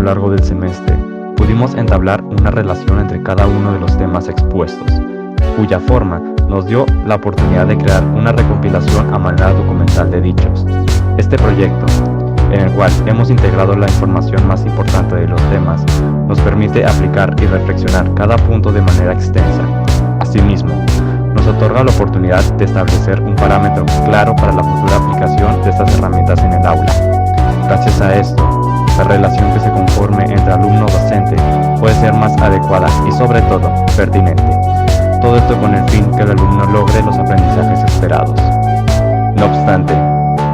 largo del semestre, pudimos entablar una relación entre cada uno de los temas expuestos, cuya forma nos dio la oportunidad de crear una recompilación a manera documental de dichos. Este proyecto, en el cual hemos integrado la información más importante de los temas, nos permite aplicar y reflexionar cada punto de manera extensa. Asimismo, nos otorga la oportunidad de establecer un parámetro claro para la futura aplicación de estas herramientas en el aula. Gracias a esto, la relación que se conforme entre alumno-docente puede ser más adecuada y, sobre todo, pertinente. Todo esto con el fin que el alumno logre los aprendizajes esperados. No obstante,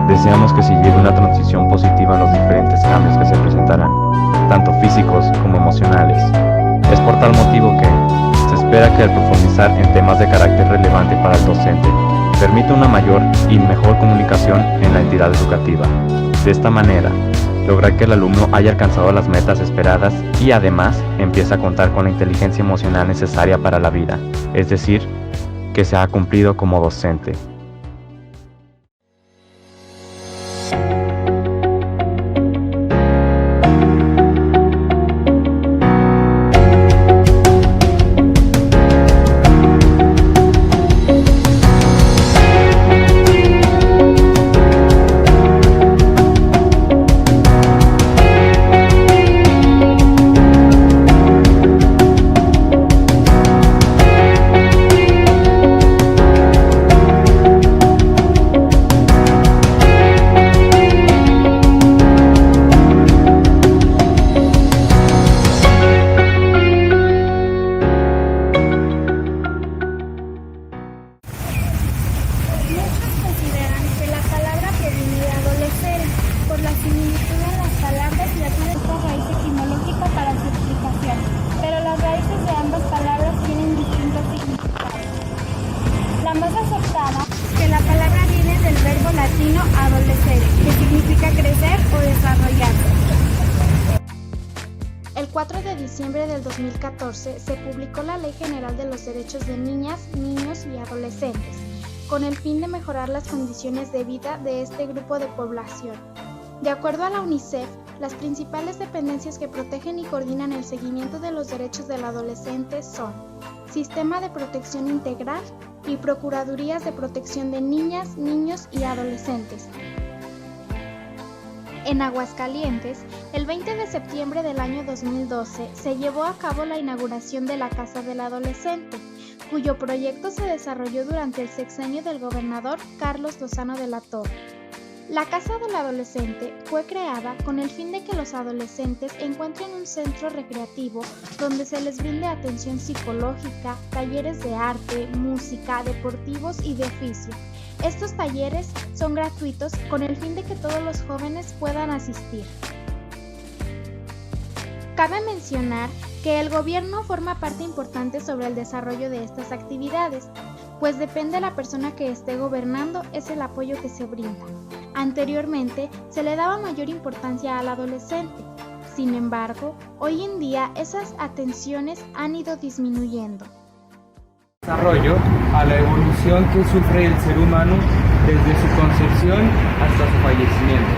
deseamos que se lleve una transición positiva en los diferentes cambios que se presentarán, tanto físicos como emocionales. Es por tal motivo que se espera que al profundizar en temas de carácter relevante para el docente, permita una mayor y mejor comunicación en la entidad educativa. De esta manera, lograr que el alumno haya alcanzado las metas esperadas y además empiece a contar con la inteligencia emocional necesaria para la vida, es decir, que se ha cumplido como docente. Latino adolescere, que significa crecer o desarrollarse. El 4 de diciembre del 2014 se publicó la Ley General de los Derechos de Niñas, Niños y Adolescentes, con el fin de mejorar las condiciones de vida de este grupo de población. De acuerdo a la UNICEF, las principales dependencias que protegen y coordinan el seguimiento de los derechos del adolescente son Sistema de Protección Integral y Procuradurías de Protección de Niñas, Niños y Adolescentes. En Aguascalientes, el 20 de septiembre del año 2012 se llevó a cabo la inauguración de la Casa del Adolescente, cuyo proyecto se desarrolló durante el sexenio del gobernador Carlos Lozano de la Torre. La Casa del Adolescente fue creada con el fin de que los adolescentes encuentren un centro recreativo donde se les brinde atención psicológica, talleres de arte, música, deportivos y de oficio. Estos talleres son gratuitos con el fin de que todos los jóvenes puedan asistir. Cabe mencionar que el gobierno forma parte importante sobre el desarrollo de estas actividades, pues depende de la persona que esté gobernando, es el apoyo que se brinda. Anteriormente se le daba mayor importancia al adolescente, sin embargo, hoy en día esas atenciones han ido disminuyendo. Desarrollo a la evolución que sufre el ser humano desde su concepción hasta su fallecimiento.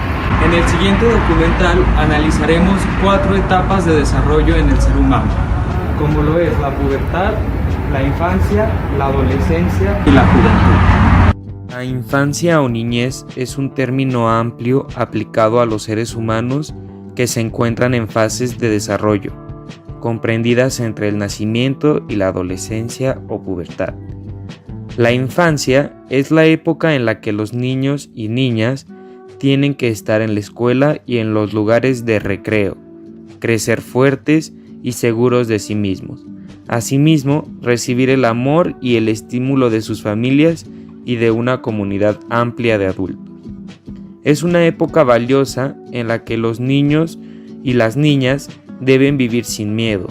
En el siguiente documental analizaremos 4 etapas de desarrollo en el ser humano, como lo es la pubertad, la infancia, la adolescencia y la juventud. La infancia o niñez es un término amplio aplicado a los seres humanos que se encuentran en fases de desarrollo, comprendidas entre el nacimiento y la adolescencia o pubertad. La infancia es la época en la que los niños y niñas tienen que estar en la escuela y en los lugares de recreo, crecer fuertes y seguros de sí mismos. Asimismo, recibir el amor y el estímulo de sus familias y de una comunidad amplia de adultos. Es una época valiosa en la que los niños y las niñas deben vivir sin miedo,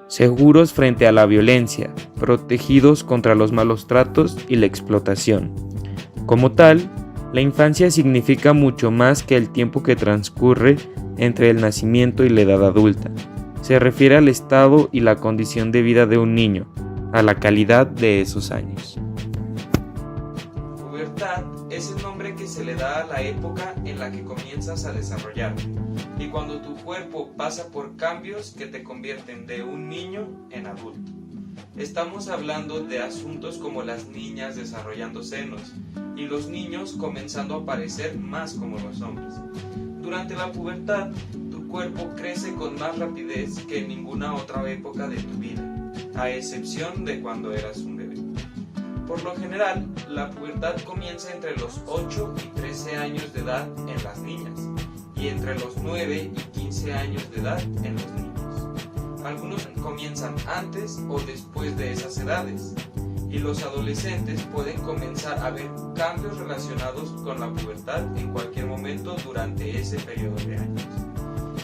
seguros frente a la violencia, protegidos contra los malos tratos y la explotación. Como tal, la infancia significa mucho más que el tiempo que transcurre entre el nacimiento y la edad adulta. Se refiere al estado y la condición de vida de un niño, a la calidad de esos años. Pubertad es el nombre que se le da a la época en la que comienzas a desarrollarte. y cuando tu cuerpo pasa por cambios que te convierten de un niño en adulto. Estamos hablando de asuntos como las niñas desarrollando senos y los niños comenzando a parecer más como los hombres. Durante la pubertad, tu cuerpo crece con más rapidez que en ninguna otra época de tu vida, a excepción de cuando eras un bebé. Por lo general, la pubertad comienza entre los 8 y 13 años de edad en las niñas y entre los 9 y 15 años de edad en los niños. Algunos comienzan antes o después de esas edades, y los adolescentes pueden comenzar a ver cambios relacionados con la pubertad en cualquier momento durante ese periodo de años.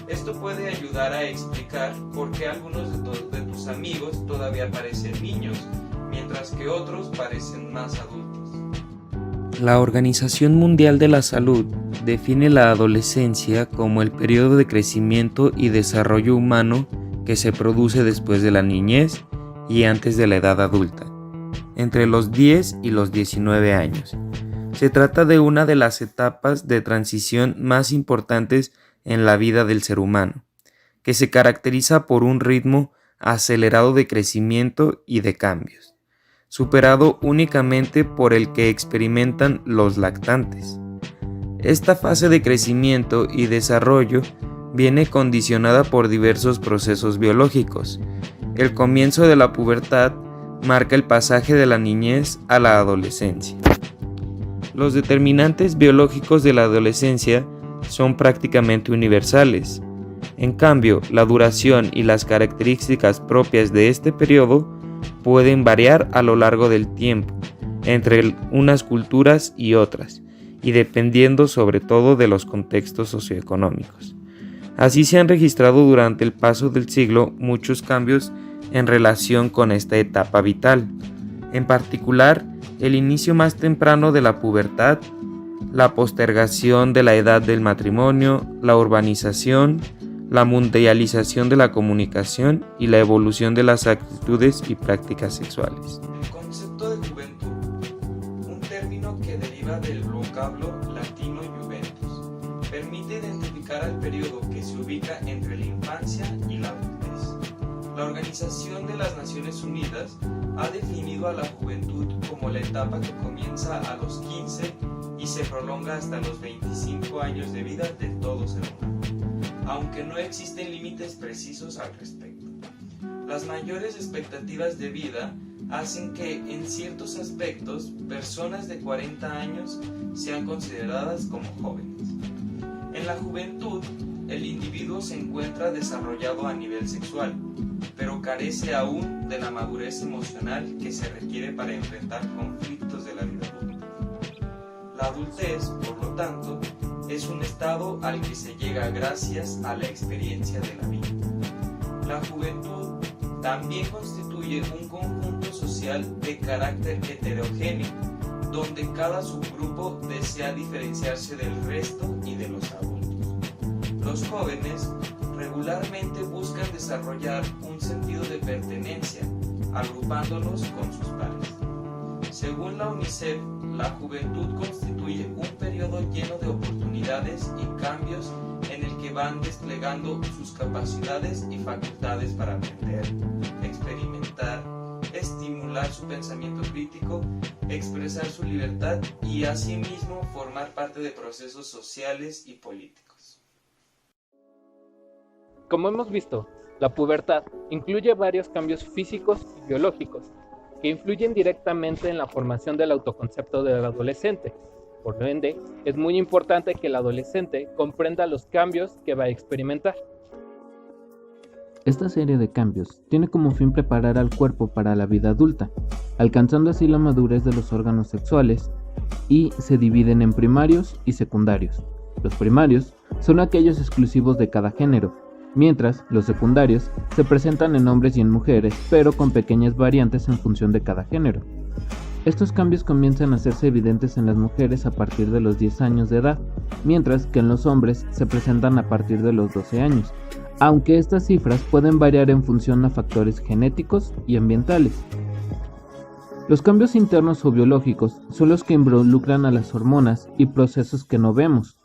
Esto puede ayudar a explicar por qué algunos de tus amigos todavía parecen niños, mientras que otros parecen más adultos. La Organización Mundial de la Salud define la adolescencia como el periodo de crecimiento y desarrollo humano que se produce después de la niñez y antes de la edad adulta, entre los 10 y los 19 años. Se trata de una de las etapas de transición más importantes en la vida del ser humano, que se caracteriza por un ritmo acelerado de crecimiento y de cambios, superado únicamente por el que experimentan los lactantes. Esta fase de crecimiento y desarrollo viene condicionada por diversos procesos biológicos. El comienzo de la pubertad marca el pasaje de la niñez a la adolescencia. Los determinantes biológicos de la adolescencia son prácticamente universales. En cambio, la duración y las características propias de este periodo pueden variar a lo largo del tiempo, entre unas culturas y otras, y dependiendo sobre todo de los contextos socioeconómicos. Así se han registrado durante el paso del siglo muchos cambios en relación con esta etapa vital, en particular el inicio más temprano de la pubertad, la postergación de la edad del matrimonio, la urbanización, la mundialización de la comunicación y la evolución de las actitudes y prácticas sexuales. El concepto de juventud, un término que deriva del vocablo latino juventus, permite identificar al periodo que se ubica entre la infancia y la adultez. La Organización de las Naciones Unidas ha definido a la juventud como la etapa que comienza a los 15 y se prolonga hasta los 25 años de vida de todo ser humano, aunque no existen límites precisos al respecto. Las mayores expectativas de vida hacen que, en ciertos aspectos, personas de 40 años sean consideradas como jóvenes. En la juventud, el individuo se encuentra desarrollado a nivel sexual, pero carece aún de la madurez emocional que se requiere para enfrentar conflictos de la vida adulta. La adultez, por lo tanto, es un estado al que se llega gracias a la experiencia de la vida. La juventud también constituye un conjunto social de carácter heterogéneo, donde cada subgrupo desea diferenciarse del resto y de los adultos. Los jóvenes regularmente buscan desarrollar un sentido de pertenencia, agrupándolos con sus pares. Según la UNICEF, la juventud constituye un periodo lleno de oportunidades y cambios en el que van desplegando sus capacidades y facultades para aprender, experimentar, estimular su pensamiento crítico, expresar su libertad y asimismo formar parte de procesos sociales y políticos. Como hemos visto, la pubertad incluye varios cambios físicos y biológicos que influyen directamente en la formación del autoconcepto del adolescente. Por lo ende, es muy importante que el adolescente comprenda los cambios que va a experimentar. Esta serie de cambios tiene como fin preparar al cuerpo para la vida adulta, alcanzando así la madurez de los órganos sexuales, y se dividen en primarios y secundarios. Los primarios son aquellos exclusivos de cada género, mientras los secundarios se presentan en hombres y en mujeres, pero con pequeñas variantes en función de cada género. Estos cambios comienzan a hacerse evidentes en las mujeres a partir de los 10 años de edad, mientras que en los hombres se presentan a partir de los 12 años, aunque estas cifras pueden variar en función a factores genéticos y ambientales. Los cambios internos o biológicos son los que involucran a las hormonas y procesos que no vemos.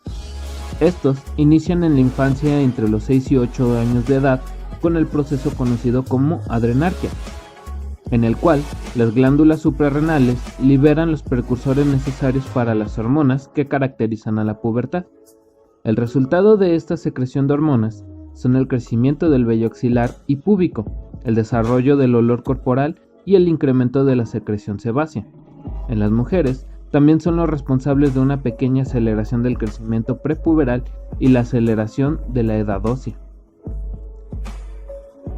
Estos inician en la infancia entre los 6 y 8 años de edad con el proceso conocido como adrenarquia, en el cual las glándulas suprarrenales liberan los precursores necesarios para las hormonas que caracterizan a la pubertad. El resultado de esta secreción de hormonas son el crecimiento del vello axilar y púbico, el desarrollo del olor corporal y el incremento de la secreción sebácea. En las mujeres, también son los responsables de una pequeña aceleración del crecimiento prepuberal y la aceleración de la edad ósea.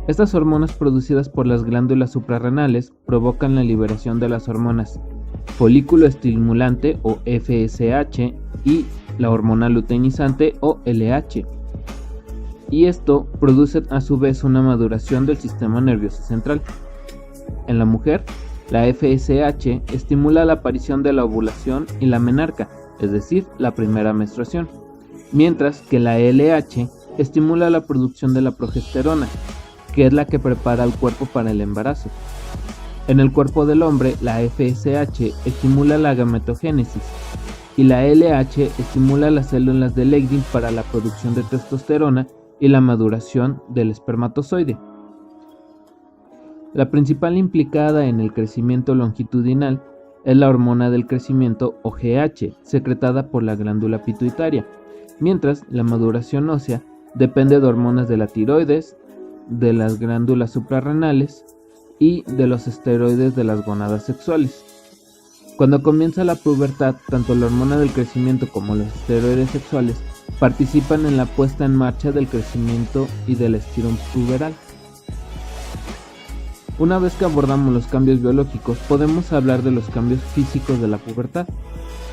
Estas hormonas producidas por las glándulas suprarrenales provocan la liberación de las hormonas folículo estimulante o FSH y la hormona luteinizante o LH. Y esto produce a su vez una maduración del sistema nervioso central. En la mujer, la FSH estimula la aparición de la ovulación y la menarca, es decir, la primera menstruación, mientras que la LH estimula la producción de la progesterona, que es la que prepara al cuerpo para el embarazo. En el cuerpo del hombre, la FSH estimula la gametogénesis y la LH estimula las células de Leydig para la producción de testosterona y la maduración del espermatozoide. La principal implicada en el crecimiento longitudinal es la hormona del crecimiento o GH, secretada por la glándula pituitaria, mientras la maduración ósea depende de hormonas de la tiroides, de las glándulas suprarrenales y de los esteroides de las gónadas sexuales. Cuando comienza la pubertad, tanto la hormona del crecimiento como los esteroides sexuales participan en la puesta en marcha del crecimiento y del estirón puberal. Una vez que abordamos los cambios biológicos, podemos hablar de los cambios físicos de la pubertad.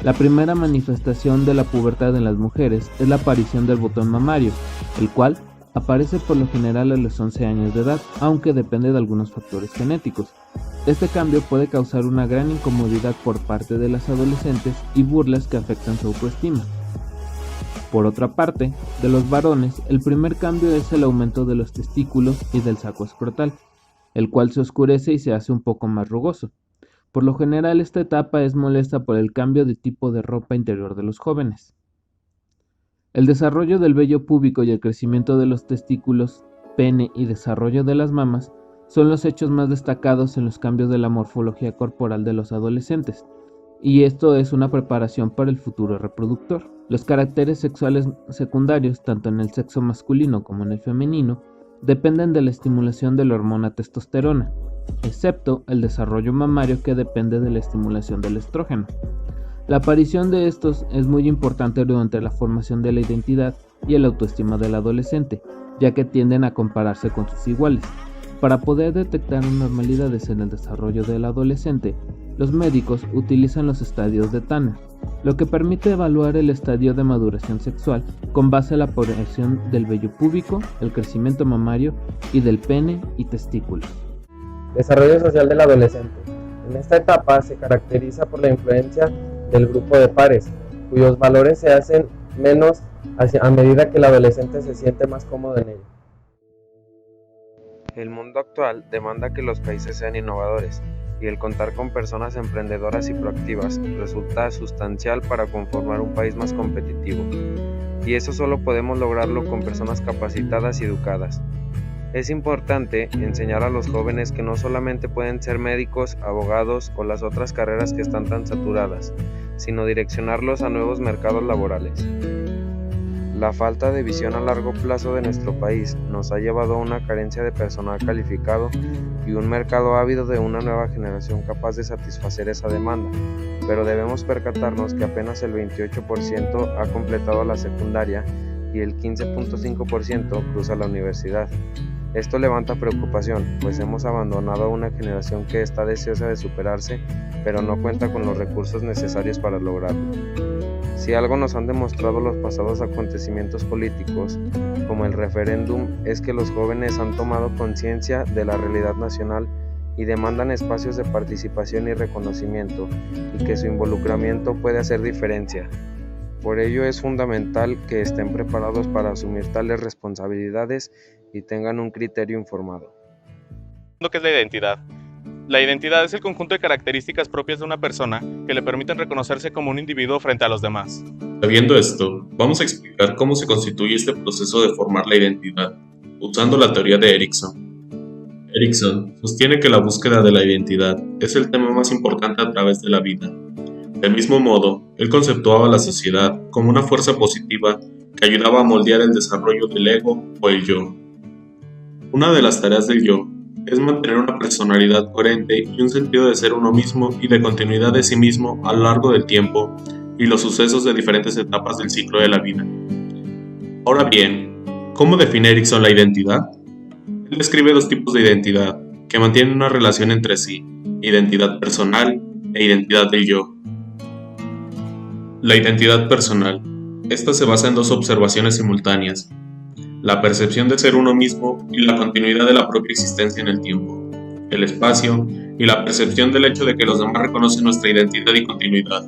La primera manifestación de la pubertad en las mujeres es la aparición del botón mamario, el cual aparece por lo general a los 11 años de edad, aunque depende de algunos factores genéticos. Este cambio puede causar una gran incomodidad por parte de las adolescentes y burlas que afectan su autoestima. Por otra parte, de los varones, el primer cambio es el aumento de los testículos y del saco escrotal, el cual se oscurece y se hace un poco más rugoso. Por lo general, esta etapa es molesta por el cambio de tipo de ropa interior de los jóvenes. El desarrollo del vello púbico y el crecimiento de los testículos, pene y desarrollo de las mamas son los hechos más destacados en los cambios de la morfología corporal de los adolescentes, y esto es una preparación para el futuro reproductor. Los caracteres sexuales secundarios, tanto en el sexo masculino como en el femenino, dependen de la estimulación de la hormona testosterona, excepto el desarrollo mamario que depende de la estimulación del estrógeno. La aparición de estos es muy importante durante la formación de la identidad y el autoestima del adolescente, ya que tienden a compararse con sus iguales. Para poder detectar anormalidades en el desarrollo del adolescente, los médicos utilizan los estadios de Tanner, lo que permite evaluar el estadio de maduración sexual con base a la aparición del vello púbico, el crecimiento mamario y del pene y testículos. Desarrollo social del adolescente. En esta etapa se caracteriza por la influencia del grupo de pares, cuyos valores se hacen menos a medida que el adolescente se siente más cómodo en ello. El mundo actual demanda que los países sean innovadores, y el contar con personas emprendedoras y proactivas resulta sustancial para conformar un país más competitivo. Y eso solo podemos lograrlo con personas capacitadas y educadas. Es importante enseñar a los jóvenes que no solamente pueden ser médicos, abogados o las otras carreras que están tan saturadas, sino direccionarlos a nuevos mercados laborales. La falta de visión a largo plazo de nuestro país nos ha llevado a una carencia de personal calificado y un mercado ávido de una nueva generación capaz de satisfacer esa demanda, pero debemos percatarnos que apenas el 28% ha completado la secundaria y el 15.5% cruza la universidad. Esto levanta preocupación, pues hemos abandonado a una generación que está deseosa de superarse, pero no cuenta con los recursos necesarios para lograrlo. Si algo nos han demostrado los pasados acontecimientos políticos, como el referéndum, es que los jóvenes han tomado conciencia de la realidad nacional y demandan espacios de participación y reconocimiento, y que su involucramiento puede hacer diferencia. Por ello es fundamental que estén preparados para asumir tales responsabilidades y tengan un criterio informado. ¿Qué es la identidad? La identidad es el conjunto de características propias de una persona que le permiten reconocerse como un individuo frente a los demás. Sabiendo esto, vamos a explicar cómo se constituye este proceso de formar la identidad, usando la teoría de Erikson. Erikson sostiene que la búsqueda de la identidad es el tema más importante a través de la vida. Del mismo modo, él conceptuaba la sociedad como una fuerza positiva que ayudaba a moldear el desarrollo del ego o el yo. Una de las tareas del yo es mantener una personalidad coherente y un sentido de ser uno mismo y de continuidad de sí mismo a lo largo del tiempo y los sucesos de diferentes etapas del ciclo de la vida. Ahora bien, ¿cómo define Erikson la identidad? Él describe dos tipos de identidad que mantienen una relación entre sí, identidad personal e identidad del yo. La identidad personal. Esta se basa en dos observaciones simultáneas: la percepción de ser uno mismo y la continuidad de la propia existencia en el tiempo, el espacio y la percepción del hecho de que los demás reconocen nuestra identidad y continuidad.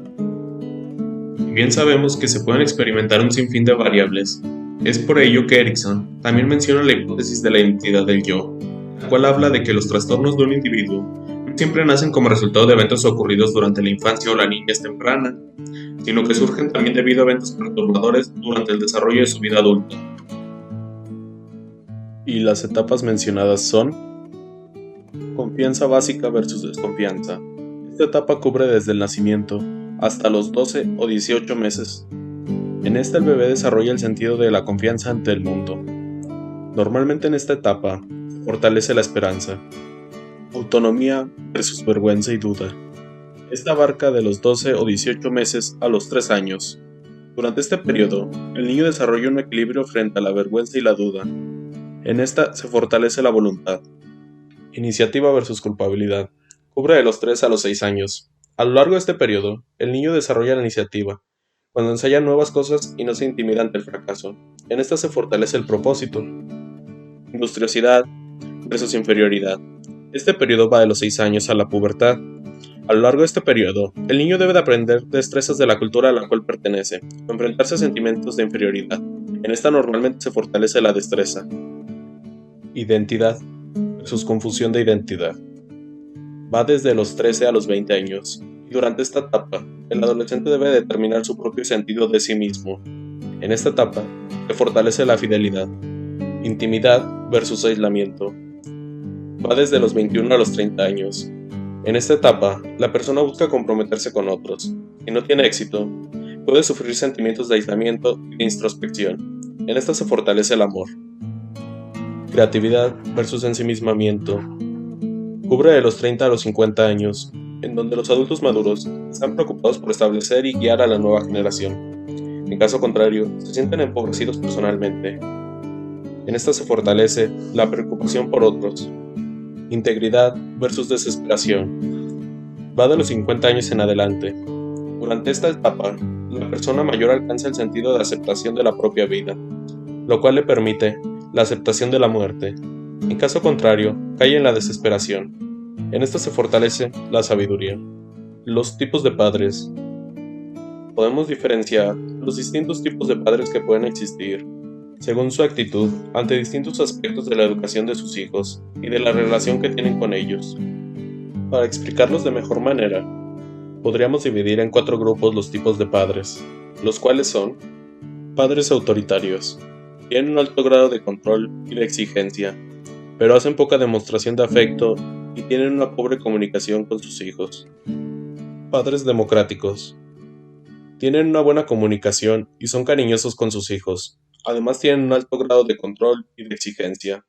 Si bien sabemos que se pueden experimentar un sinfín de variables, es por ello que Erikson también menciona la hipótesis de la identidad del yo, la cual habla de que los trastornos de un individuo no siempre nacen como resultado de eventos ocurridos durante la infancia o la niñez temprana, sino que surgen también debido a eventos perturbadores durante el desarrollo de su vida adulta. Y las etapas mencionadas son: confianza básica versus desconfianza. Esta etapa cubre desde el nacimiento hasta los 12 o 18 meses. En esta el bebé desarrolla el sentido de la confianza ante el mundo. Normalmente en esta etapa se fortalece la esperanza. Autonomía versus vergüenza y duda. Esta abarca de los 12 o 18 meses a los 3 años. Durante este periodo, el niño desarrolla un equilibrio frente a la vergüenza y la duda. En esta se fortalece la voluntad. Iniciativa versus culpabilidad. Cubre de los 3 a los 6 años. A lo largo de este periodo, el niño desarrolla la iniciativa, cuando ensaya nuevas cosas y no se intimida ante el fracaso. En esta se fortalece el propósito. Industriosidad versus inferioridad. Este periodo va de los 6 años a la pubertad. A lo largo de este periodo, el niño debe de aprender destrezas de la cultura a la cual pertenece, enfrentarse a sentimientos de inferioridad. En esta normalmente se fortalece la destreza. Identidad versus confusión de identidad. Va desde los 13 a los 20 años, y durante esta etapa, el adolescente debe determinar su propio sentido de sí mismo. En esta etapa, se fortalece la fidelidad. Intimidad versus aislamiento. Va desde los 21 a los 30 años. En esta etapa, la persona busca comprometerse con otros. Si no tiene éxito, puede sufrir sentimientos de aislamiento y de introspección. En esta se fortalece el amor. Creatividad versus ensimismamiento. Cubre de los 30 a los 50 años, en donde los adultos maduros están preocupados por establecer y guiar a la nueva generación. En caso contrario, se sienten empobrecidos personalmente. En esta se fortalece la preocupación por otros. Integridad versus desesperación. Va de los 50 años en adelante. Durante esta etapa, la persona mayor alcanza el sentido de aceptación de la propia vida, lo cual le permite la aceptación de la muerte. En caso contrario, cae en la desesperación. En esta se fortalece la sabiduría. Los tipos de padres. Podemos diferenciar los distintos tipos de padres que pueden existir, según su actitud ante distintos aspectos de la educación de sus hijos y de la relación que tienen con ellos. Para explicarlos de mejor manera, podríamos dividir en 4 grupos los tipos de padres, los cuales son: padres autoritarios. Tienen un alto grado de control y de exigencia, pero hacen poca demostración de afecto y tienen una pobre comunicación con sus hijos. Padres democráticos. Tienen una buena comunicación y son cariñosos con sus hijos. Además tienen un alto grado de control y de exigencia.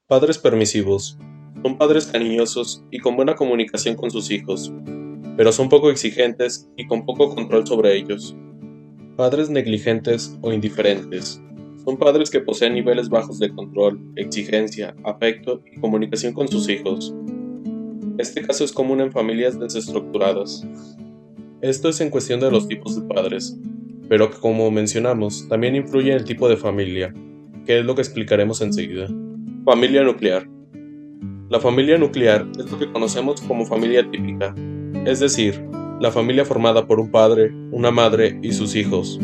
Padres permisivos. Son padres cariñosos y con buena comunicación con sus hijos, pero son poco exigentes y con poco control sobre ellos. Padres negligentes o indiferentes. Son padres que poseen niveles bajos de control, exigencia, afecto y comunicación con sus hijos. Este caso es común en familias desestructuradas. Esto es en cuestión de los tipos de padres, pero que, como mencionamos, también influye en el tipo de familia, que es lo que explicaremos enseguida. Familia nuclear. La familia nuclear es lo que conocemos como familia típica, es decir, la familia formada por un padre, una madre y sus hijos.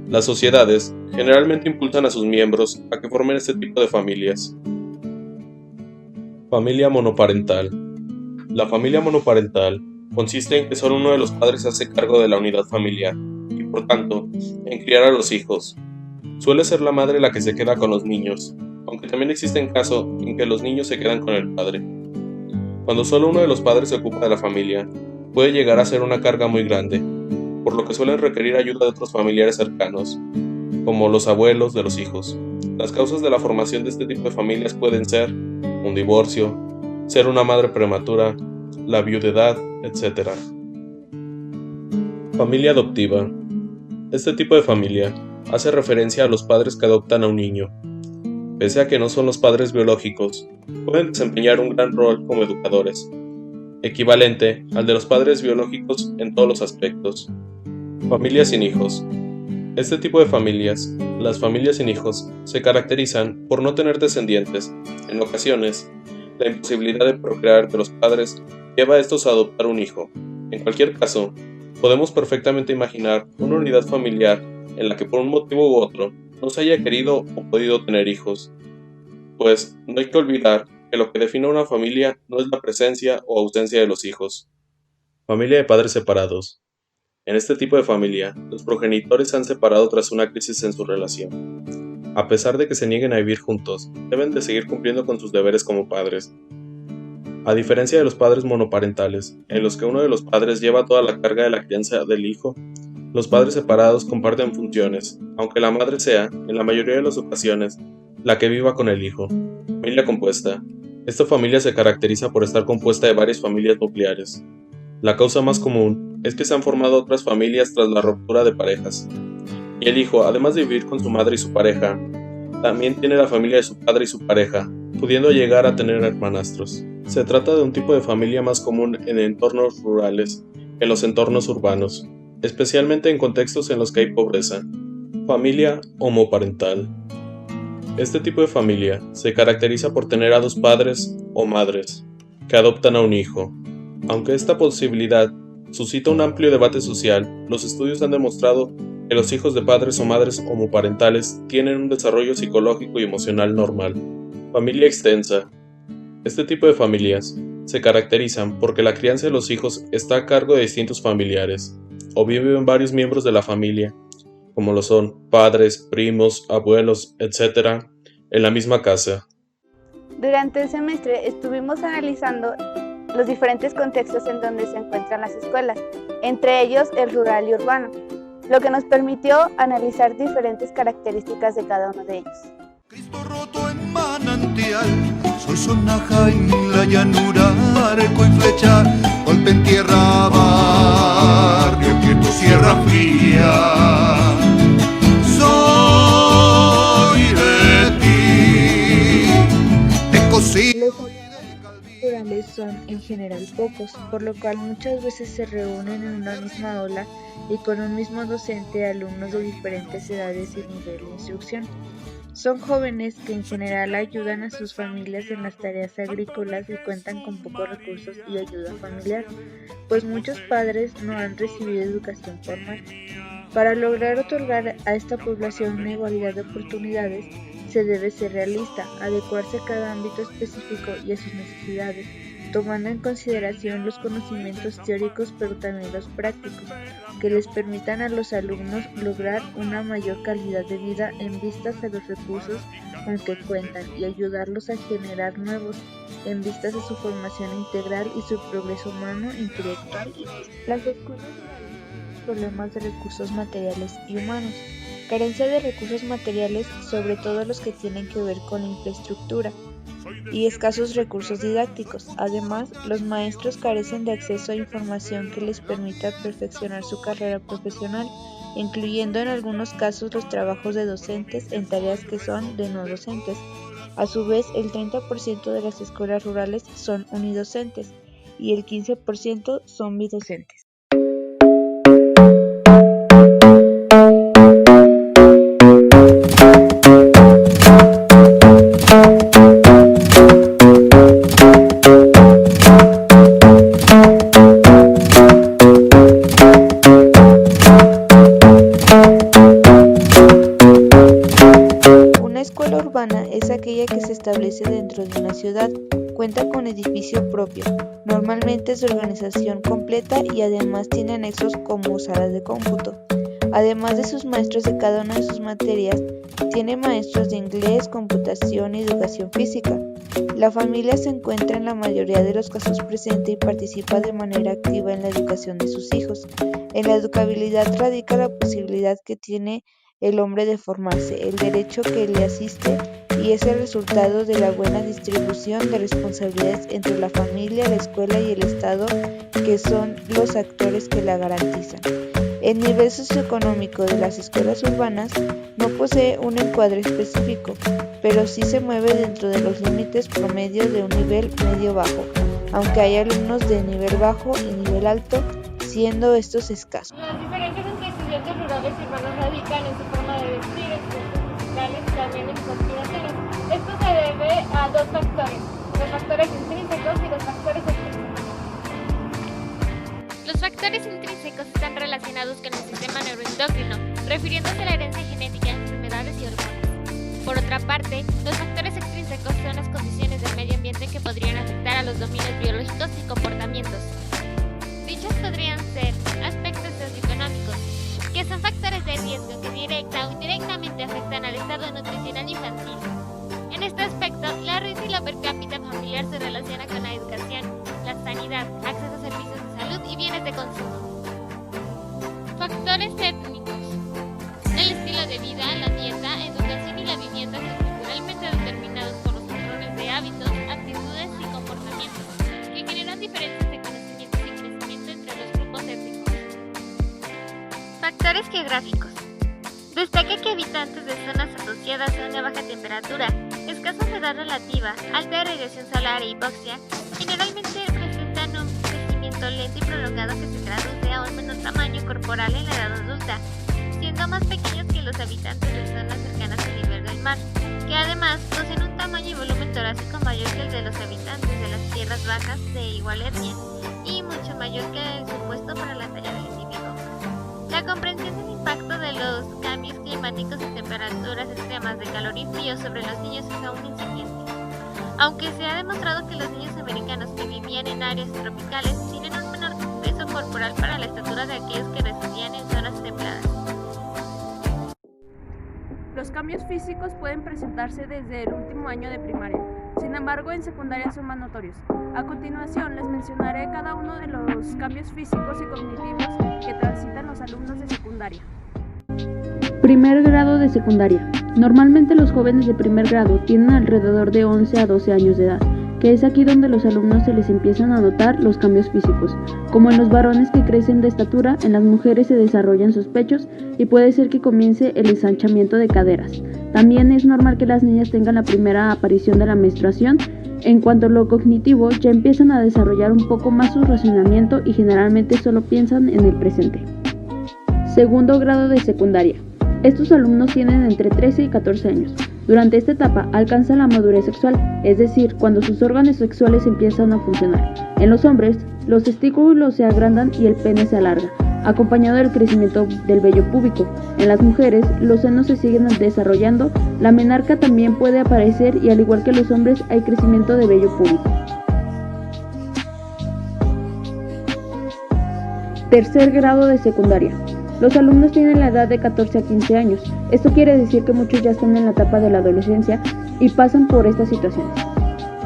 Las sociedades generalmente impulsan a sus miembros a que formen este tipo de familias. Familia monoparental. La familia monoparental consiste en que solo uno de los padres se hace cargo de la unidad familiar y, por tanto, en criar a los hijos. Suele ser la madre la que se queda con los niños, aunque también existen casos en que los niños se quedan con el padre. Cuando solo uno de los padres se ocupa de la familia, puede llegar a ser una carga muy grande, por lo que suelen requerir ayuda de otros familiares cercanos, como los abuelos de los hijos. Las causas de la formación de este tipo de familias pueden ser un divorcio, ser una madre prematura, la viudedad, etc. Familia adoptiva. Este tipo de familia hace referencia a los padres que adoptan a un niño. Pese a que no son los padres biológicos, pueden desempeñar un gran rol como educadores, equivalente al de los padres biológicos en todos los aspectos. Familias sin hijos. Este tipo de familias, las familias sin hijos, se caracterizan por no tener descendientes. En ocasiones, la imposibilidad de procrear de los padres lleva a estos a adoptar un hijo. En cualquier caso, podemos perfectamente imaginar una unidad familiar en la que por un motivo u otro no se haya querido o podido tener hijos. Pues no hay que olvidar que lo que define a una familia no es la presencia o ausencia de los hijos. Familia de padres separados. En este tipo de familia, los progenitores se han separado tras una crisis en su relación. A pesar de que se nieguen a vivir juntos, deben de seguir cumpliendo con sus deberes como padres. A diferencia de los padres monoparentales, en los que uno de los padres lleva toda la carga de la crianza del hijo, los padres separados comparten funciones, aunque la madre sea, en la mayoría de las ocasiones, la que viva con el hijo. Familia compuesta. Esta familia se caracteriza por estar compuesta de varias familias nucleares. La causa más común es que se han formado otras familias tras la ruptura de parejas. Y el hijo, además de vivir con su madre y su pareja, también tiene la familia de su padre y su pareja, pudiendo llegar a tener hermanastros. Se trata de un tipo de familia más común en entornos rurales que en los entornos urbanos, especialmente en contextos en los que hay pobreza. Familia homoparental. Este tipo de familia se caracteriza por tener a dos padres o madres que adoptan a un hijo. Aunque esta posibilidad suscita un amplio debate social, los estudios han demostrado que los hijos de padres o madres homoparentales tienen un desarrollo psicológico y emocional normal. Familia extensa. Este tipo de familias se caracterizan porque la crianza de los hijos está a cargo de distintos familiares, o viven varios miembros de la familia, como lo son padres, primos, abuelos, etc., en la misma casa. Durante el semestre estuvimos analizando los diferentes contextos en donde se encuentran las escuelas, entre ellos el rural y urbano, lo que nos permitió analizar diferentes características de cada uno de ellos. Cristo roto en manantial, soy sonaja en la llanura, arco y flecha, golpe en tierra, barrio quieto, sierra fría. Soy de ti, te cocino. Los rurales son en general pocos, por lo cual muchas veces se reúnen en una misma aula y con un mismo docente alumnos de diferentes edades y nivel de instrucción. Son jóvenes que en general ayudan a sus familias en las tareas agrícolas y cuentan con pocos recursos y ayuda familiar, pues muchos padres no han recibido educación formal. Para lograr otorgar a esta población una igualdad de oportunidades, se debe ser realista, adecuarse a cada ámbito específico y a sus necesidades, tomando en consideración los conocimientos teóricos pero también los prácticos, que les permitan a los alumnos lograr una mayor calidad de vida en vistas a los recursos con que cuentan y ayudarlos a generar nuevos en vistas a su formación integral y su progreso humano, intelectual y físico. Las escuelas tienen problemas de recursos materiales y humanos. Carencia de recursos materiales, sobre todo los que tienen que ver con infraestructura, y escasos recursos didácticos. Además, los maestros carecen de acceso a información que les permita perfeccionar su carrera profesional, incluyendo en algunos casos los trabajos de docentes en tareas que son de no docentes. A su vez, el 30% de las escuelas rurales son unidocentes y el 15% son bidocentes. aquella que se establece dentro de una ciudad. Cuenta con edificio propio, normalmente es de organización completa y además tiene anexos como salas de cómputo. Además de sus maestros de cada una de sus materias, tiene maestros de inglés, computación y educación física. La familia se encuentra en la mayoría de los casos presente y participa de manera activa en la educación de sus hijos. En la educabilidad radica la posibilidad que tiene el hombre de formarse, el derecho que le asiste y es el resultado de la buena distribución de responsabilidades entre la familia, la escuela y el Estado, que son los actores que la garantizan. El nivel socioeconómico de las escuelas urbanas no posee un encuadre específico, pero sí se mueve dentro de los límites promedio de un nivel medio-bajo, aunque hay alumnos de nivel bajo y nivel alto, siendo estos escasos. Las diferencias entre estudiantes rurales y urbanos radican en su forma de vestir, en sus gustos musicales y también en sus aspiraciones. Esto se debe a dos factores, los factores intrínsecos y los factores extrínsecos. Los factores intrínsecos están relacionados con el sistema neuroendocrino, refiriéndose a la herencia genética de enfermedades y hormonas. Por otra parte, los factores extrínsecos son las condiciones del medio ambiente que podrían afectar a los dominios biológicos y comportamientos. Dichos podrían ser aspectos socioeconómicos, que son factores de riesgo que directa o indirectamente afectan al estado nutricional infantil. En este aspecto, la renta y la per cápita familiar se relaciona con la educación, la sanidad, acceso a servicios de salud y bienes de consumo. Factores étnicos. El estilo de vida, la dieta, educación y la vivienda son culturalmente determinados por los patrones de hábitos, actitudes y comportamientos, que generan diferencias de conocimientos y crecimiento entre los grupos étnicos. Factores geográficos. Destaca que habitantes de zonas asociadas a una baja temperatura, escasa humedad relativa, alta radiación solar e hipoxia, generalmente presentan un crecimiento lento y prolongado que se traduce a un menor tamaño corporal en la edad adulta, siendo más pequeños que los habitantes de zonas cercanas al nivel del mar, que además poseen un tamaño y volumen torácico mayor que el de los habitantes de las tierras bajas de igual etnia, y mucho mayor que el supuesto para la talla del individuo. La comprensión del impacto de los cambios climáticos y temperaturas extremas de calor y frío sobre los niños es aún incipiente. Aunque se ha demostrado que los niños americanos que vivían en áreas tropicales tienen un menor peso corporal para la estatura de aquellos que residían en zonas templadas. Los cambios físicos pueden presentarse desde el último año de primaria, sin embargo en secundaria son más notorios. A continuación les mencionaré cada uno de los cambios físicos y cognitivos que transitan los alumnos de secundaria. Primer grado de secundaria. Normalmente los jóvenes de primer grado tienen alrededor de 11 a 12 años de edad, que es aquí donde los alumnos se les empiezan a notar los cambios físicos, como en los varones que crecen de estatura, en las mujeres se desarrollan sus pechos y puede ser que comience el ensanchamiento de caderas. También es normal que las niñas tengan la primera aparición de la menstruación. En cuanto a lo cognitivo, ya empiezan a desarrollar un poco más su razonamiento y generalmente solo piensan en el presente. Segundo grado de secundaria. Estos alumnos tienen entre 13 y 14 años. Durante esta etapa alcanzan la madurez sexual, es decir, cuando sus órganos sexuales empiezan a funcionar. En los hombres, los testículos se agrandan y el pene se alarga, acompañado del crecimiento del vello púbico. En las mujeres, los senos se siguen desarrollando, la menarca también puede aparecer y al igual que los hombres hay crecimiento de vello púbico. Tercer grado de secundaria. Los alumnos tienen la edad de 14 a 15 años. Esto quiere decir que muchos ya están en la etapa de la adolescencia y pasan por estas situaciones.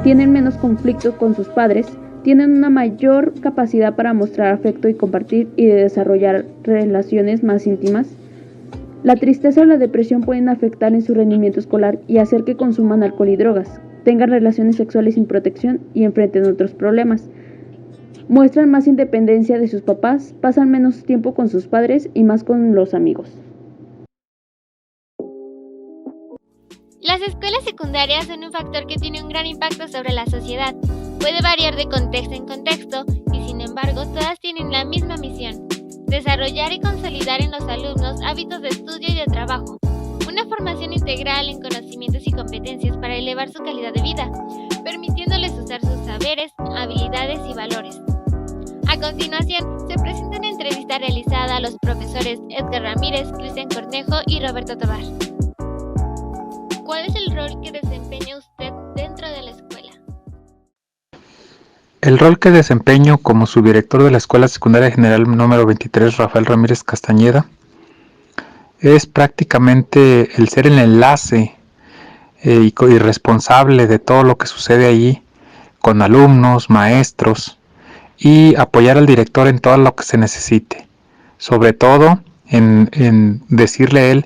Tienen menos conflictos con sus padres, tienen una mayor capacidad para mostrar afecto y compartir y de desarrollar relaciones más íntimas. La tristeza o la depresión pueden afectar en su rendimiento escolar y hacer que consuman alcohol y drogas, tengan relaciones sexuales sin protección y enfrenten otros problemas. Muestran más independencia de sus papás, pasan menos tiempo con sus padres y más con los amigos. Las escuelas secundarias son un factor que tiene un gran impacto sobre la sociedad. Puede variar de contexto en contexto y sin embargo todas tienen la misma misión: desarrollar y consolidar en los alumnos hábitos de estudio y de trabajo, una formación integral en conocimientos y competencias para elevar su calidad de vida, permitiéndoles usar sus saberes, habilidades y valores. A continuación, se presenta una entrevista realizada a los profesores Edgar Ramírez, Cristian Cornejo y Roberto Tobar. ¿Cuál es el rol que desempeña usted dentro de la escuela? El rol que desempeño como subdirector de la Escuela Secundaria General número 23 Rafael Ramírez Castañeda es prácticamente el ser el enlace y responsable de todo lo que sucede allí con alumnos, maestros, y apoyar al director en todo lo que se necesite, sobre todo en decirle a él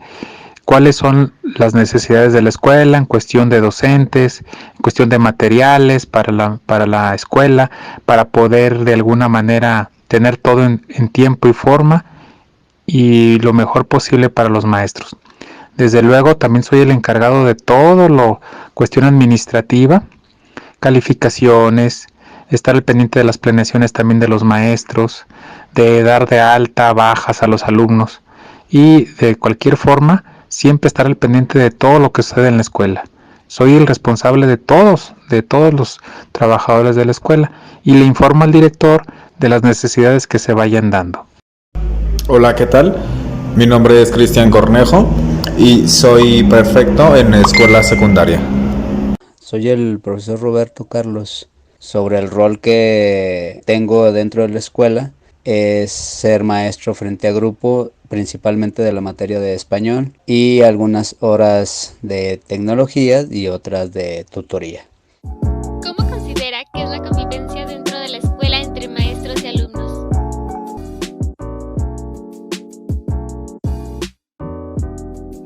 cuáles son las necesidades de la escuela en cuestión de docentes, en cuestión de materiales para la escuela, para poder de alguna manera tener todo en tiempo y forma y lo mejor posible para los maestros. Desde luego también soy el encargado de todo lo cuestión administrativa, calificaciones, estar al pendiente de las planeaciones también de los maestros, de dar de alta, bajas a los alumnos y de cualquier forma siempre estar al pendiente de todo lo que sucede en la escuela. Soy el responsable de todos los trabajadores de la escuela y le informo al director de las necesidades que se vayan dando. Hola, ¿qué tal? Mi nombre es Cristian Cornejo y soy prefecto en escuela secundaria. Soy el profesor Roberto Carlos. Sobre el rol que tengo dentro de la escuela es ser maestro frente a grupo, principalmente de la materia de español y algunas horas de tecnología y otras de tutoría. ¿Cómo considera que es la convivencia dentro de la escuela entre maestros y alumnos?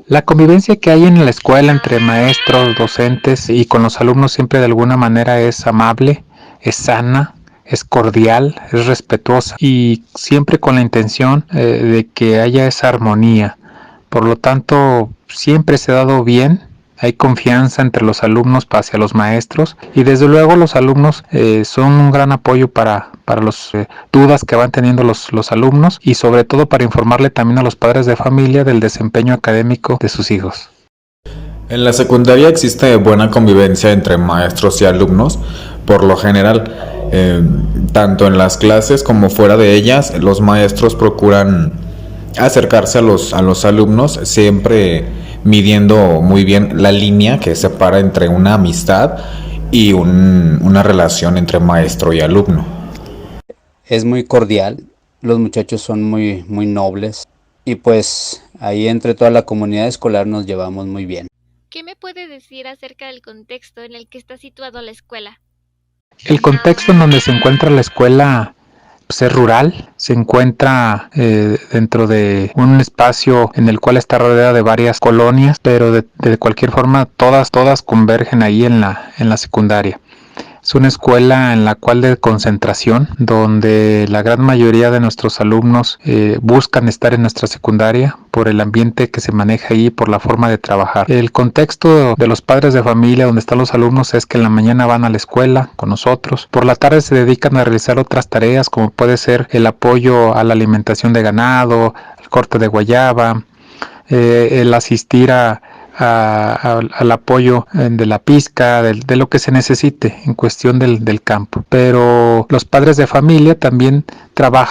La convivencia que hay en la escuela entre maestros, docentes y con los alumnos siempre de alguna manera es amable, es sana, es cordial, es respetuosa y siempre con la intención de que haya esa armonía. Por lo tanto, siempre se ha dado bien, hay confianza entre los alumnos hacia los maestros y desde luego los alumnos son un gran apoyo para las dudas que van teniendo los alumnos y sobre todo para informarle también a los padres de familia del desempeño académico de sus hijos. En la secundaria existe buena convivencia entre maestros y alumnos. Por lo general, tanto en las clases como fuera de ellas, los maestros procuran acercarse a los alumnos, siempre midiendo muy bien la línea que separa entre una amistad y una relación entre maestro y alumno. Es muy cordial, los muchachos son muy nobles y pues ahí entre toda la comunidad escolar nos llevamos muy bien. ¿Qué me puede decir acerca del contexto en el que está situado la escuela? El contexto en donde se encuentra la escuela es rural, se encuentra dentro de un espacio en el cual está rodeada de varias colonias, pero de cualquier forma todas convergen ahí en la secundaria. Es una escuela en la cual de concentración, donde la gran mayoría de nuestros alumnos buscan estar en nuestra secundaria por el ambiente que se maneja ahí, por la forma de trabajar. El contexto de los padres de familia donde están los alumnos es que en la mañana van a la escuela con nosotros, por la tarde se dedican a realizar otras tareas como puede ser el apoyo a la alimentación de ganado, el corte de guayaba, el asistir al apoyo de la pizca, de lo que se necesite en cuestión del campo. Pero los padres de familia también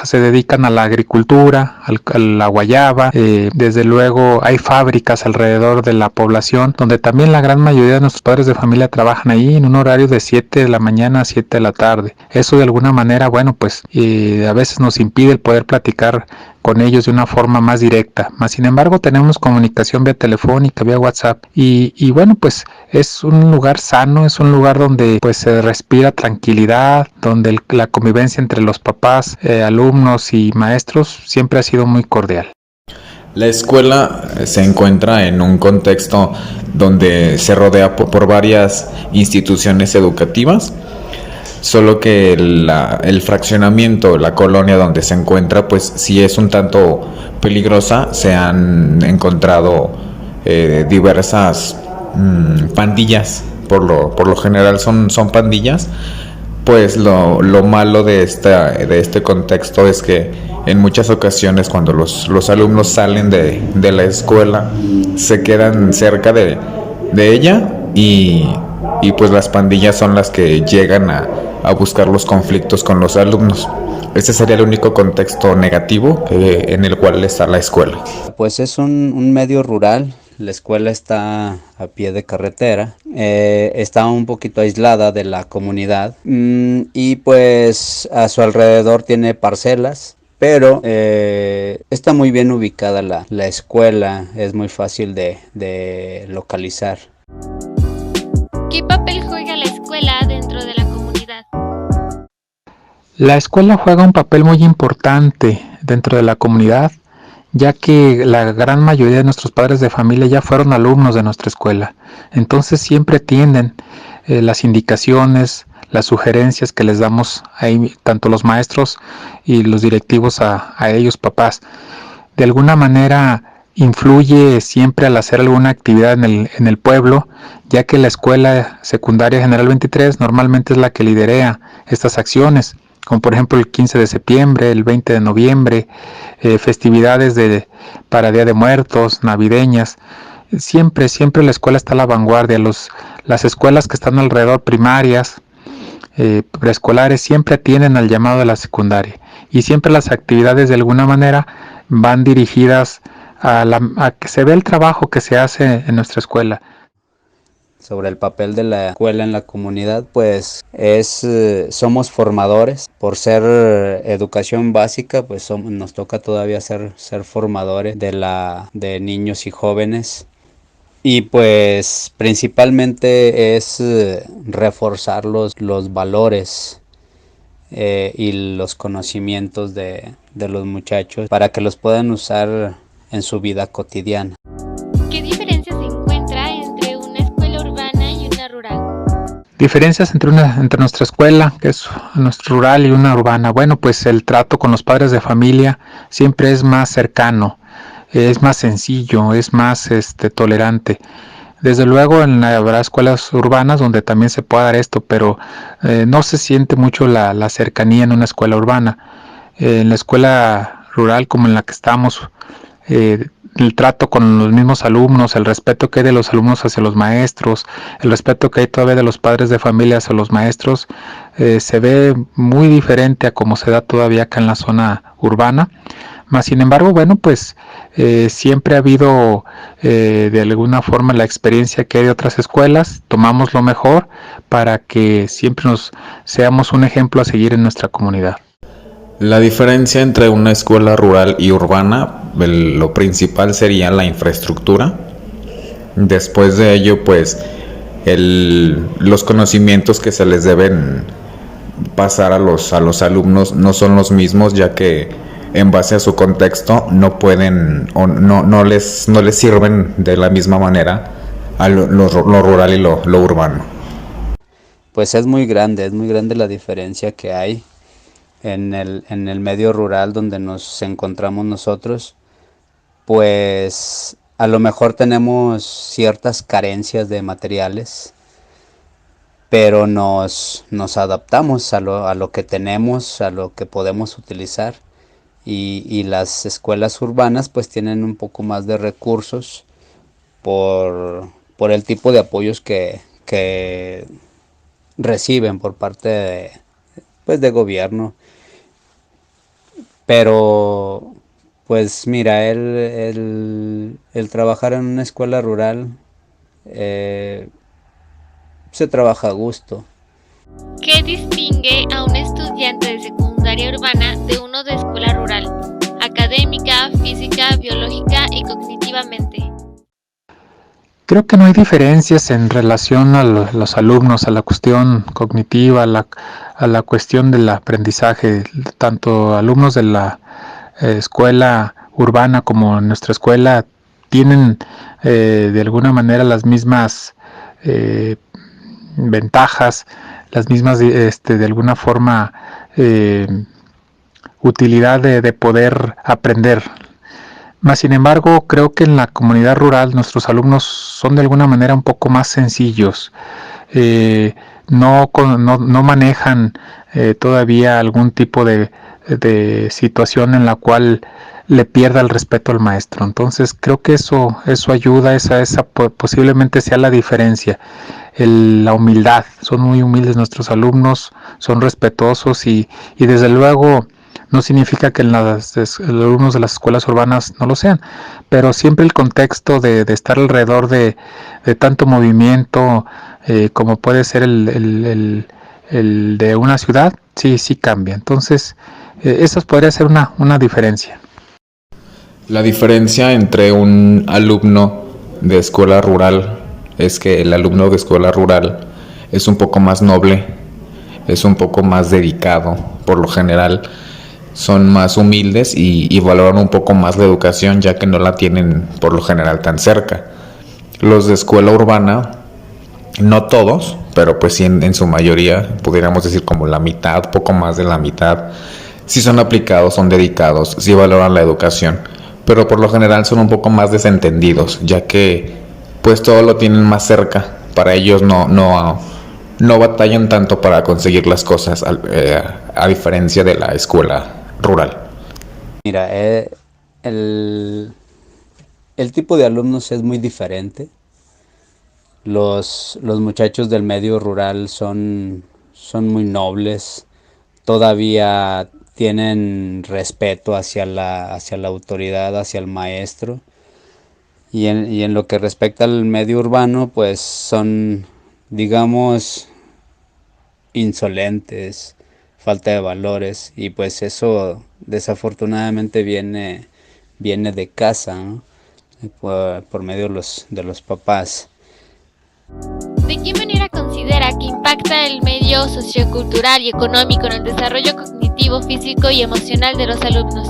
se dedican a la agricultura, a la guayaba. Desde luego hay fábricas alrededor de la población donde también la gran mayoría de nuestros padres de familia trabajan ahí en un horario de 7 de la mañana a 7 de la tarde. Eso de alguna manera, bueno, pues a veces nos impide el poder platicar con ellos de una forma más directa. Sin embargo, tenemos comunicación vía telefónica, vía WhatsApp y bueno, pues es un lugar sano, es un lugar donde pues se respira tranquilidad, donde la convivencia entre los papás, alumnos y maestros siempre ha sido muy cordial. La escuela se encuentra en un contexto donde se rodea por varias instituciones educativas. Solo que el fraccionamiento, la colonia donde se encuentra, pues sí es un tanto peligrosa. Se han encontrado diversas pandillas, por lo general son pandillas. Pues lo malo de este contexto es que en muchas ocasiones cuando los alumnos salen de la escuela se quedan cerca de ella y pues las pandillas son las que llegan a buscar los conflictos con los alumnos. Ese sería el único contexto negativo en el cual está la escuela. Pues es un medio rural, La escuela está a pie de carretera, está un poquito aislada de la comunidad y pues a su alrededor tiene parcelas, pero está muy bien ubicada la escuela, es muy fácil de localizar. ¿Qué papel juega la escuela dentro de la comunidad? La escuela juega un papel muy importante dentro de la comunidad, ya que la gran mayoría de nuestros padres de familia ya fueron alumnos de nuestra escuela. Entonces siempre tienden las indicaciones, las sugerencias que les damos ahí, tanto los maestros y los directivos a ellos, papás. De alguna manera influye siempre al hacer alguna actividad en el pueblo, ya que la escuela secundaria General 23 normalmente es la que liderea estas acciones, como por ejemplo el 15 de septiembre, el 20 de noviembre, festividades para Día de Muertos, navideñas. Siempre la escuela está a la vanguardia. Las escuelas que están alrededor, primarias, preescolares, siempre atienden al llamado de la secundaria. Y siempre las actividades de alguna manera van dirigidas a que se vea el trabajo que se hace en nuestra escuela. Sobre el papel de la escuela en la comunidad, pues somos formadores. Por ser educación básica, pues nos toca todavía ser formadores de niños y jóvenes. Y pues principalmente es reforzar los valores y los conocimientos de los muchachos para que los puedan usar en su vida cotidiana. ¿Qué diferencia se encuentra entre una escuela urbana y una rural? Diferencias entre nuestra escuela, que es nuestra rural, y una urbana. Bueno, pues el trato con los padres de familia siempre es más cercano, es más sencillo, es más tolerante. Desde luego habrá escuelas urbanas donde también se pueda dar esto, pero no se siente mucho la cercanía en una escuela urbana. En la escuela rural como en la que estamos, el trato con los mismos alumnos, el respeto que hay de los alumnos hacia los maestros, el respeto que hay todavía de los padres de familia hacia los maestros, se ve muy diferente a como se da todavía acá en la zona urbana. Más sin embargo, bueno, pues siempre ha habido de alguna forma la experiencia que hay de otras escuelas. Tomamos lo mejor para que siempre seamos un ejemplo a seguir en nuestra comunidad. La diferencia entre una escuela rural y urbana, lo principal sería la infraestructura. Después de ello, pues los conocimientos que se les deben pasar a los alumnos no son los mismos, ya que en base a su contexto no pueden o no les sirven de la misma manera a lo rural y lo urbano. Pues es muy grande la diferencia que hay en el medio rural donde nos encontramos nosotros. Pues a lo mejor tenemos ciertas carencias de materiales, pero nos adaptamos a lo que tenemos, a lo que podemos utilizar. Y las escuelas urbanas pues tienen un poco más de recursos por el tipo de apoyos que reciben por parte de gobierno. Pero pues mira, el trabajar en una escuela rural se trabaja a gusto. ¿Qué distingue a un estudiante de secundaria urbana de uno de escuela rural? Académica, física, biológica y cognitivamente. Creo que no hay diferencias en relación a los alumnos, a la cuestión cognitiva, a la cuestión del aprendizaje. Tanto alumnos de la escuela urbana como en nuestra escuela tienen de alguna manera las mismas ventajas, las mismas de alguna forma utilidad de poder aprender. Más sin embargo, creo que en la comunidad rural nuestros alumnos son de alguna manera un poco más sencillos, no manejan todavía algún tipo de situación en la cual le pierda el respeto al maestro. Entonces creo que eso ayuda, esa posiblemente sea la diferencia. La humildad, son muy humildes nuestros alumnos, son respetuosos y desde luego No significa que los alumnos de las escuelas urbanas no lo sean, pero siempre el contexto de estar alrededor de tanto movimiento como puede ser el de una ciudad, sí cambia. Entonces, eso podría ser una diferencia. La diferencia entre un alumno de escuela rural es que el alumno de escuela rural es un poco más noble, es un poco más dedicado, por lo general son más humildes y valoran un poco más la educación, ya que no la tienen por lo general tan cerca. Los de escuela urbana, no todos, pero pues sí en su mayoría, pudiéramos decir como la mitad, poco más de la mitad, sí son aplicados, son dedicados, sí valoran la educación, pero por lo general son un poco más desentendidos, ya que pues todo lo tienen más cerca. Para ellos no batallan tanto para conseguir las cosas, a diferencia de la escuela rural. Mira, el tipo de alumnos es muy diferente. Los muchachos del medio rural son muy nobles, todavía tienen respeto hacia la autoridad, hacia el maestro. Y en lo que respecta al medio urbano, pues son, digamos, insolentes, falta de valores, y pues eso desafortunadamente viene de casa, ¿no? Por medio de los papás. ¿De qué manera considera que impacta el medio sociocultural y económico en el desarrollo cognitivo, físico y emocional de los alumnos?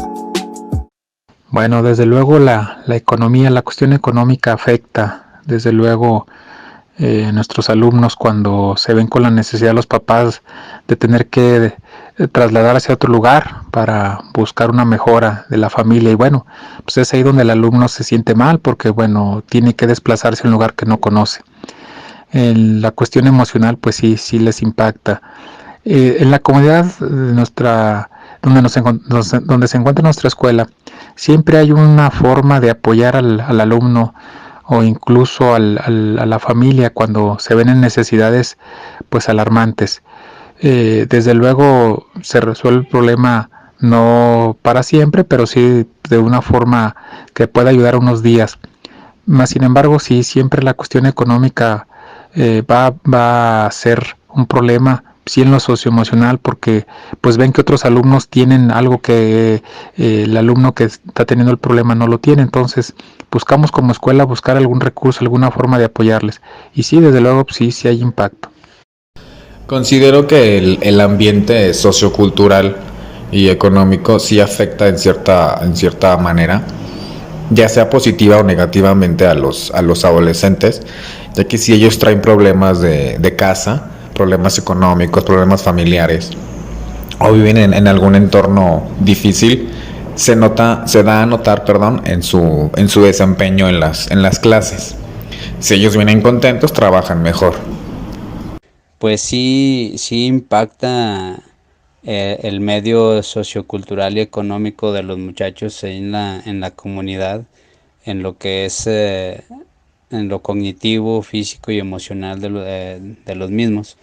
Bueno, desde luego la economía, la cuestión económica afecta, desde luego nuestros alumnos cuando se ven con la necesidad de los papás de tener que trasladar hacia otro lugar para buscar una mejora de la familia, y bueno, pues es ahí donde el alumno se siente mal porque bueno, tiene que desplazarse a un lugar que no conoce. La cuestión emocional pues sí les impacta. En la comunidad donde se encuentra nuestra escuela, siempre hay una forma de apoyar al alumno o incluso a la familia cuando se ven en necesidades pues alarmantes. Desde luego se resuelve el problema no para siempre, pero sí de una forma que pueda ayudar unos días. Más sin embargo, sí, siempre la cuestión económica va a ser un problema, sí, en lo socioemocional, porque pues ven que otros alumnos tienen algo que el alumno que está teniendo el problema no lo tiene. Entonces buscamos como escuela buscar algún recurso, alguna forma de apoyarles, y sí, desde luego sí hay impacto. Considero que el ambiente sociocultural y económico sí afecta en cierta manera, ya sea positiva o negativamente a los adolescentes, ya que si ellos traen problemas de casa, problemas económicos, problemas familiares, o viven en algún entorno difícil, se da a notar en su desempeño en las clases. Si ellos vienen contentos, trabajan mejor. Pues sí impacta el medio sociocultural y económico de los muchachos en la comunidad, en lo que es en lo cognitivo, físico y emocional de los mismos.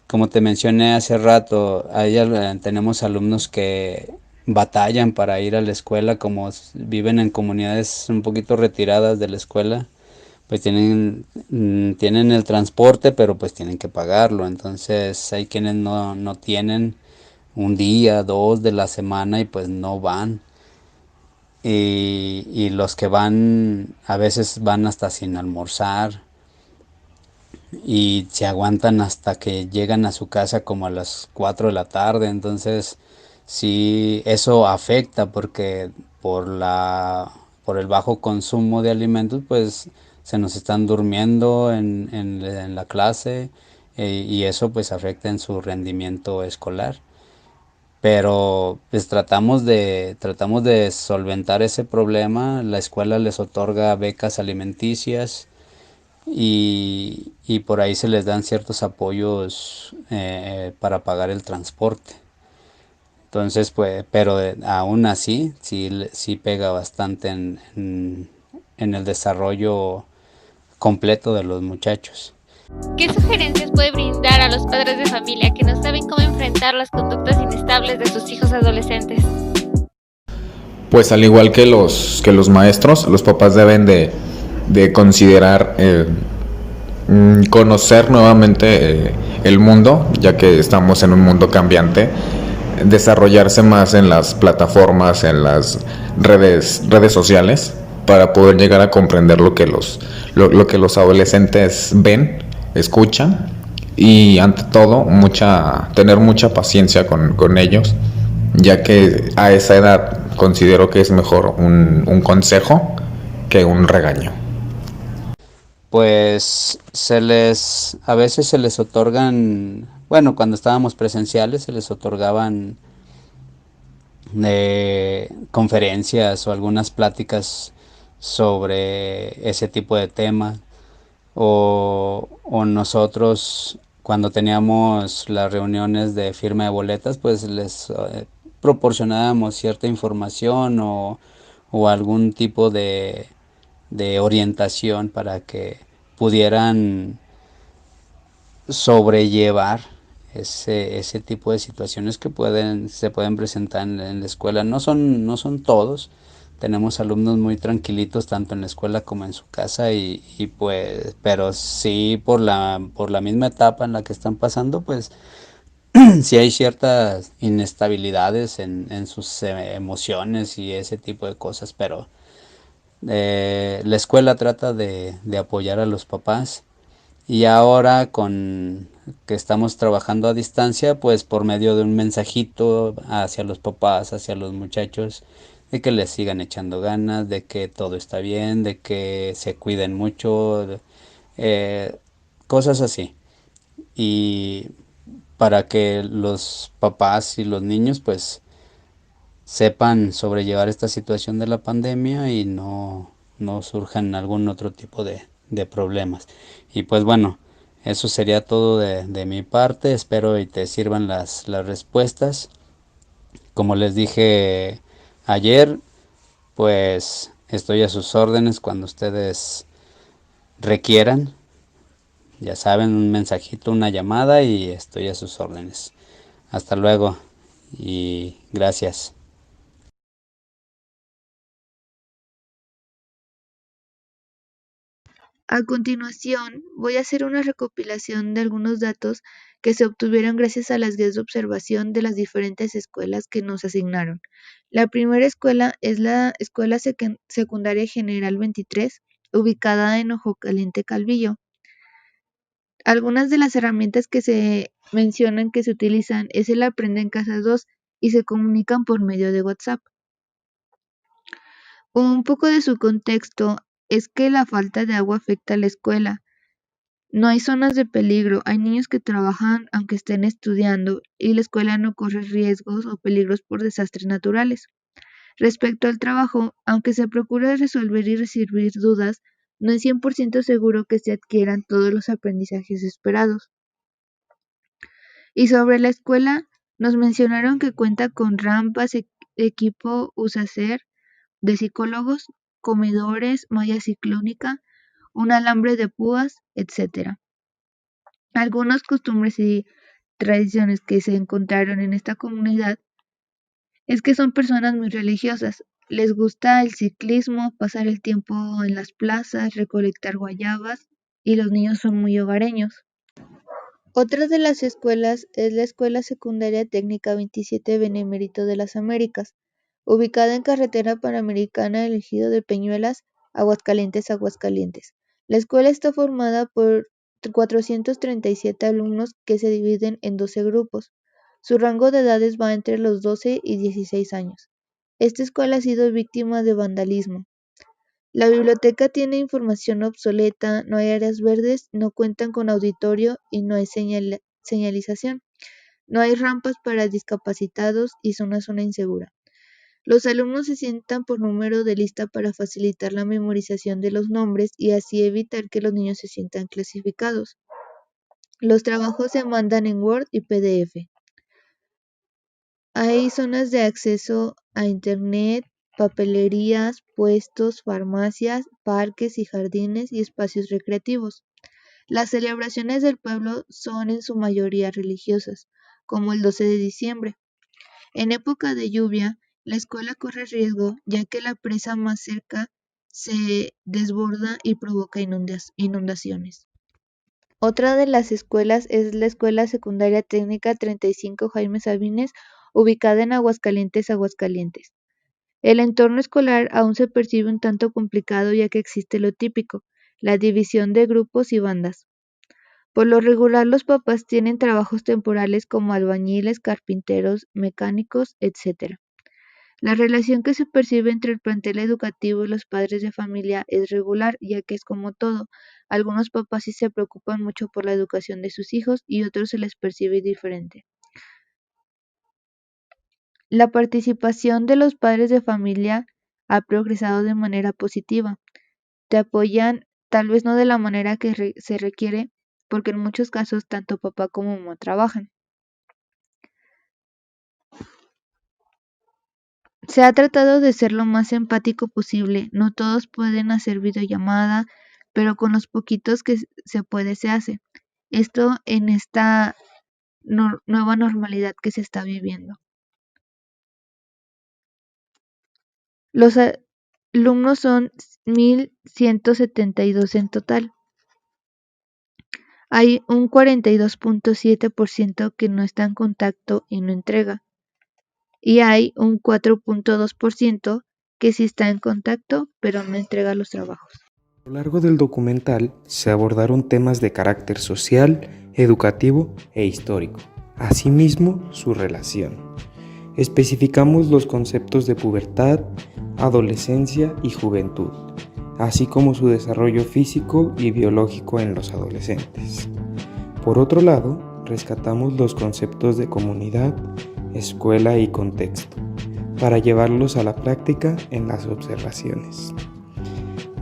Como te mencioné hace rato, tenemos alumnos que batallan para ir a la escuela, como viven en comunidades un poquito retiradas de la escuela, pues tienen el transporte, pero pues tienen que pagarlo. Entonces hay quienes no tienen un día, 2 de la semana y pues no van. Y los que van, a veces van hasta sin almorzar y se aguantan hasta que llegan a su casa como a las 4 de la tarde. Entonces sí, eso afecta porque por el bajo consumo de alimentos, pues se nos están durmiendo en la clase, y eso pues afecta en su rendimiento escolar. Pero pues tratamos de solventar ese problema. La escuela les otorga becas alimenticias y por ahí se les dan ciertos apoyos para pagar el transporte. Entonces, pues, pero aún así sí pega bastante en el desarrollo completo de los muchachos. ¿Qué sugerencias puede brindar a los padres de familia que no saben cómo enfrentar las conductas inestables de sus hijos adolescentes? Pues al igual que los maestros, los papás deben de considerar conocer nuevamente el mundo, ya que estamos en un mundo cambiante, desarrollarse más en las plataformas, en las redes sociales, para poder llegar a comprender lo que los adolescentes ven, escuchan, y ante todo tener mucha paciencia con ellos, ya que a esa edad considero que es mejor un consejo que un regaño. Pues a veces se les otorgan, bueno, cuando estábamos presenciales se les otorgaban conferencias o algunas pláticas sobre ese tipo de tema, o nosotros cuando teníamos las reuniones de firma de boletas, pues les proporcionábamos cierta información o algún tipo de orientación para que pudieran sobrellevar ese tipo de situaciones que se pueden presentar en la escuela. No son todos. Tenemos alumnos muy tranquilitos tanto en la escuela como en su casa y pues, pero sí por la misma etapa en la que están pasando, pues sí hay ciertas inestabilidades en sus emociones y ese tipo de cosas, pero la escuela trata de apoyar a los papás, y ahora con que estamos trabajando a distancia, pues por medio de un mensajito hacia los papás, hacia los muchachos, de que les sigan echando ganas, de que todo está bien, de que se cuiden mucho, eh, cosas así. Y para que los papás y los niños pues sepan sobrellevar esta situación de la pandemia y no surjan algún otro tipo de problemas. Y pues bueno, eso sería todo de mi parte. Espero y te sirvan las respuestas. Como les dije ayer, pues estoy a sus órdenes cuando ustedes requieran. Ya saben, un mensajito, una llamada y estoy a sus órdenes. Hasta luego y gracias. A continuación, voy a hacer una recopilación de algunos datos que se obtuvieron gracias a las guías de observación de las diferentes escuelas que nos asignaron. La primera escuela es la Escuela Secundaria General 23, ubicada en Ojo Caliente, Calvillo. Algunas de las herramientas que se mencionan que se utilizan es el Aprende en Casa 2 y se comunican por medio de WhatsApp. Un poco de su contexto es que la falta de agua afecta a la escuela. No hay zonas de peligro, hay niños que trabajan aunque estén estudiando y la escuela no corre riesgos o peligros por desastres naturales. Respecto al trabajo, aunque se procura resolver y recibir dudas, no es 100% seguro que se adquieran todos los aprendizajes esperados. Y sobre la escuela, nos mencionaron que cuenta con rampas, equipo USACER de psicólogos, comedores, malla ciclónica, un alambre de púas, etc. Algunas costumbres y tradiciones que se encontraron en esta comunidad es que son personas muy religiosas. Les gusta el ciclismo, pasar el tiempo en las plazas, recolectar guayabas y los niños son muy hogareños. Otra de las escuelas es la Escuela Secundaria Técnica 27 Benemérito de las Américas, ubicada en Carretera Panamericana del Ejido de Peñuelas, Aguascalientes, Aguascalientes. La escuela está formada por 437 alumnos que se dividen en 12 grupos. Su rango de edades va entre los 12 y 16 años. Esta escuela ha sido víctima de vandalismo. La biblioteca tiene información obsoleta, no hay áreas verdes, no cuentan con auditorio y no hay señalización. No hay rampas para discapacitados y es una zona insegura. Los alumnos se sientan por número de lista para facilitar la memorización de los nombres y así evitar que los niños se sientan clasificados. Los trabajos se mandan en Word y PDF. Hay zonas de acceso a Internet, papelerías, puestos, farmacias, parques y jardines y espacios recreativos. Las celebraciones del pueblo son en su mayoría religiosas, como el 12 de diciembre. En época de lluvia, la escuela corre riesgo ya que la presa más cerca se desborda y provoca inundaciones. Otra de las escuelas es la Escuela Secundaria Técnica 35 Jaime Sabines, ubicada en Aguascalientes, Aguascalientes. El entorno escolar aún se percibe un tanto complicado ya que existe lo típico, la división de grupos y bandas. Por lo regular, los papás tienen trabajos temporales como albañiles, carpinteros, mecánicos, etc. La relación que se percibe entre el plantel educativo y los padres de familia es regular, ya que es como todo. Algunos papás sí se preocupan mucho por la educación de sus hijos y otros se les percibe diferente. La participación de los padres de familia ha progresado de manera positiva. Te apoyan, tal vez no de la manera que se requiere, porque en muchos casos tanto papá como mamá trabajan. Se ha tratado de ser lo más empático posible. No todos pueden hacer videollamada, pero con los poquitos que se puede se hace. Esto en esta nueva normalidad que se está viviendo. Los alumnos son 1.172 en total. Hay un 42.7% que no está en contacto y no entrega. Y hay un 4.2% que sí está en contacto, pero no entrega los trabajos. A lo largo del documental se abordaron temas de carácter social, educativo e histórico, asimismo su relación. Especificamos los conceptos de pubertad, adolescencia y juventud, así como su desarrollo físico y biológico en los adolescentes. Por otro lado, rescatamos los conceptos de comunidad, escuela y contexto, para llevarlos a la práctica en las observaciones.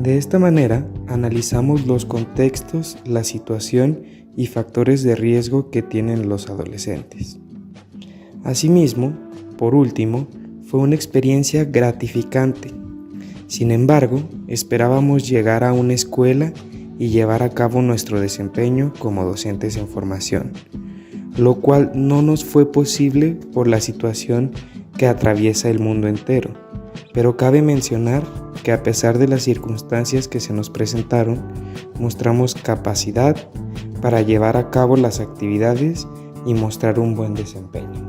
De esta manera, analizamos los contextos, la situación y factores de riesgo que tienen los adolescentes. Asimismo, por último, fue una experiencia gratificante. Sin embargo, esperábamos llegar a una escuela y llevar a cabo nuestro desempeño como docentes en formación, lo cual no nos fue posible por la situación que atraviesa el mundo entero. Pero cabe mencionar que a pesar de las circunstancias que se nos presentaron, mostramos capacidad para llevar a cabo las actividades y mostrar un buen desempeño.